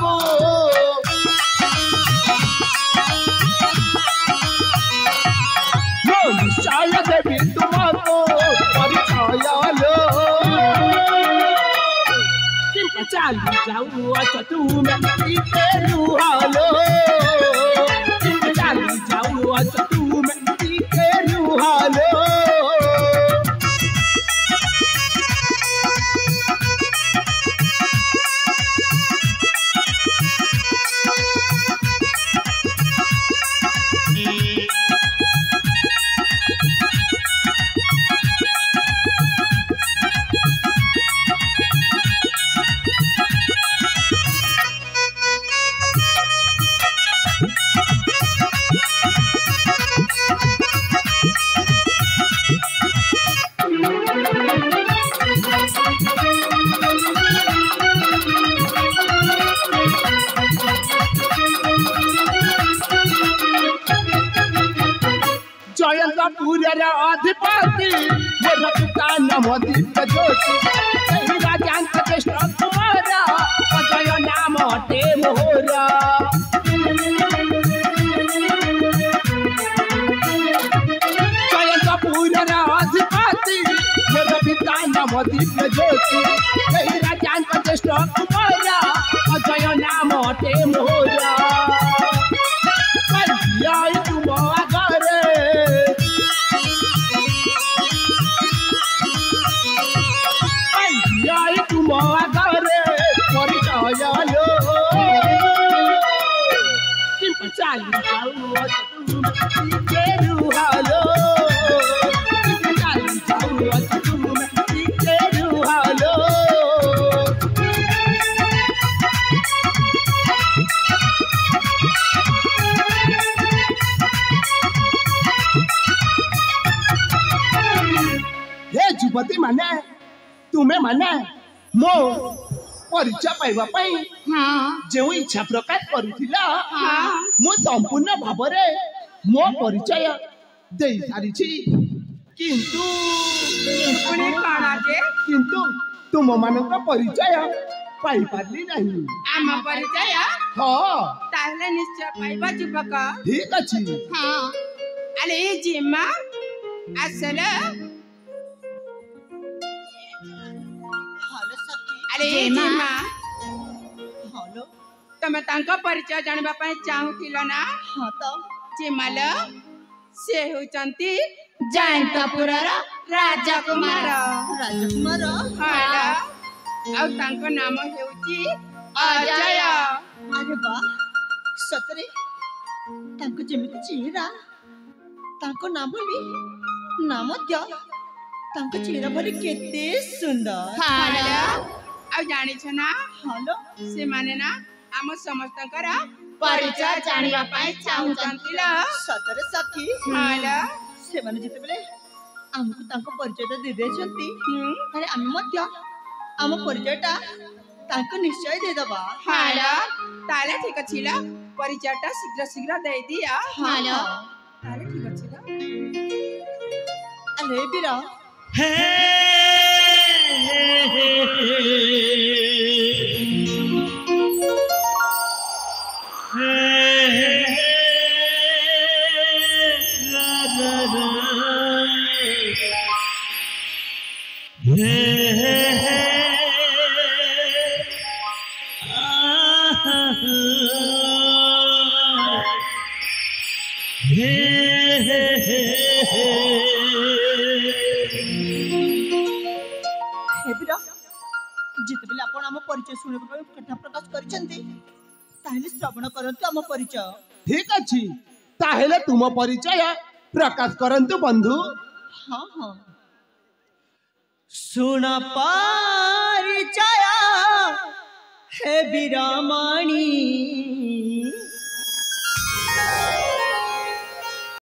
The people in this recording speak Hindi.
तुमको निश्चय देवी तुमको परिचय लो कि चाली जाऊ अच्छा तुम रुहालो कि चाली जाऊ अच्छा तुम रुहालो जयंतपुर अधिपति मोर पिता नाम दिव्य ज्योति राजांत कृष्ण कुमार अजय नाम अटे मोहरा जयंतपुर अधिपति मोर पिता नाम दिव्य ज्योति राजांत कृष्ण कुमार अजय नाम अटे मोहरा चाली जाऊ रुहालो चाली जाऊ तुम रुहालो हे युवती माने तुम्हें माने मो परिचय पाइबा पई जो इच्छा प्रकाश करुथिला मो संपूर्ण भाबरे मो परिचय दे सारी किंतु किंतु तुम मानक परिचय पाई पारली नहीं आम परिचय हां ताहले निश्चय पाइबा युवक ठीक अछि हां अले जिम्मा असले अरे जिम्मा हेलो तमे तांका परिचय जानिबा पई चाहुतिलो ना हां तो जिमाल से होचंती जयंतपुरर राजकुमार राजकुमार हाला आ तांको नाम हेउची अजय अरे वाह सतरे तांको जेमिति चेहरा तांको नाम भी नाम द्या तांको चेहरा भरी केते सुंदर हाला आ जानि छ ना हेलो से माने ना आम समस्त करा परिचय जानिबा पई चाहुचंती ल सतरे सखी हाला से माने जते बेले हमको तांको परिचय दे देछंती अरे हम मध्य आम परिचयटा तांको निश्चय दे दबा हाला ताले ठीक अछि ल परिचयटा शीघ्र शीघ्र दे दिया हालो ताले ठीक अछि ल अरे बीरा जितेबेले आपण आम परिचय शुणे कथा प्रकाश करिसेंती ताहेले श्रवण करंतु आम परिचय ठीक अछि ताहेले तुम परिचय प्रकाश करंतु बंधु हां हां सुन परिचय हे बिरामणी